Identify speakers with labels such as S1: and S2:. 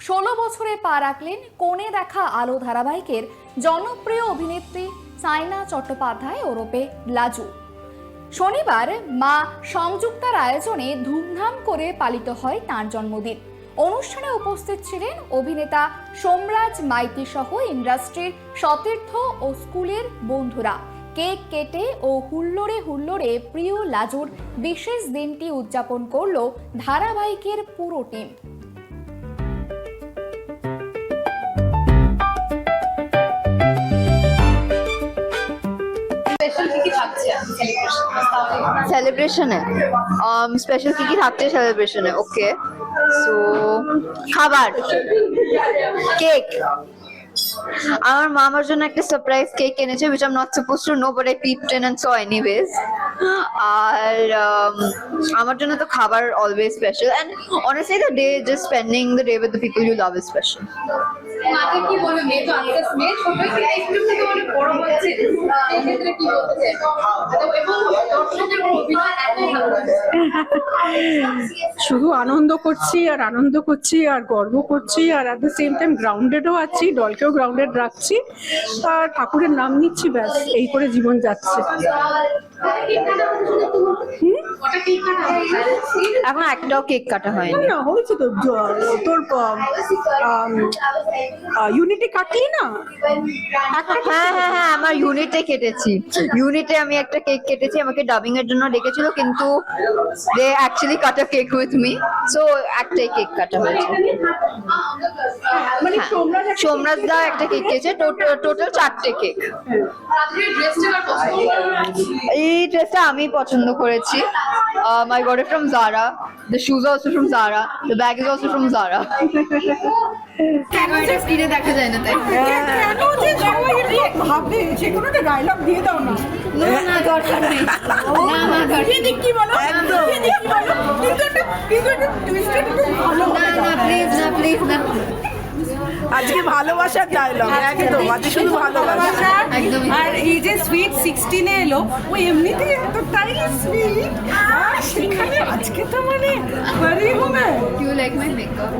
S1: 16 বছরে পা রাখলেন কোণে দেখা আলো ধারাবাহিকের জনপ্রিয় অভিনেত্রী সাইনা চট্টোপাধ্যায় ওরফে লাজু। শনিবার মা সংযুক্তার আয়োজনে ধুমধাম করে পালিত হয় তাঁর জন্মদিন। অনুষ্ঠানে উপস্থিত ছিলেন অভিনেতা সোমরাজ মাইতি সহ ইন্ডাস্ট্রির সতীর্থ ও স্কুলের বন্ধুরা। কেক কেটে ও হুল্লোড়ে প্রিয় লাজুর বিশেষ দিনটি উদযাপন করল ধারাবাহিকের পুরো টিম।
S2: সেলিব্রেশনে স্পেশাল কি থাকছে সেলিব্রেশনে? ওকে, সো খাবার, কেক। আমার মা আমার জন্য একটা সারপ্রাইজ কেক এনেছে, which I'm not supposed to know, but I peeped in and saw anyways. আর আমার জন্য তো খাবার always special, and honestly the day, just spending the day with the people you love is special.
S3: মাকে কি বলবে? মেয়ে তো আজকে মেয়ে ছোট একটু থেকে অনেক বড় হচ্ছে, এই ক্ষেত্রে কি বলতে চাই? এবং দর্শকদের অভিনয় এত ভালো লাগছে।
S4: শুধু আনন্দ করছি আর গর্ব করছি, আর অ্যাট দ্য সেম টাইম গ্রাউন্ডেডও আছি, দলকেও গ্রাউন্ডেড রাখছি আর ঠাকুরের নাম নিচ্ছি, ব্যাস এই করে জীবন যাচ্ছে।
S2: এখন একটাও কেক কাটা হয়নি।
S4: না হয়েছে তো, তোর ইউনিটি কাটলি না?
S2: হ্যাঁ, আমার ইউনিটে কেটেছি। ইউনিটে আমি একটা কেক কেটেছি, আমাকে ডাবিং এর জন্য ডেকেছিল, কিন্তু they actually cut a cake with me, so একটাই কেক কাটা হয়েছে।
S4: মানে
S2: সোমরাজ দা একটা কেক কেটেছে, টোটাল 4টে কেক। এই ড্রেসটা আমি পছন্দ করেছি। I got it from Zara. The shoes are also from Zara. The bag is also from Zara. কেন যে স্ক্রিনে দেখা যায় না তাই?
S4: কেন যে সবাই এটা ভাবে, যে কোনো একটা ডায়লগ দিয়ে দাও না।
S2: না দরকার নেই। না দরকার
S4: কি বলো? একদম কি বলো? কিন্তু একটা টুইস্টেড একটু ভালো।
S2: না প্লিজ না।
S5: আজকে ভালোবাসার ডায়লগ, একদম আজকে শুধু ভালোবাসা।
S2: একদমই।
S4: আর এই যে সুইট 16 এ এলো, ও এমনিতেই এতটাই সুইট, আর সেখানে আজকে তো মানে
S2: Do you like my makeup?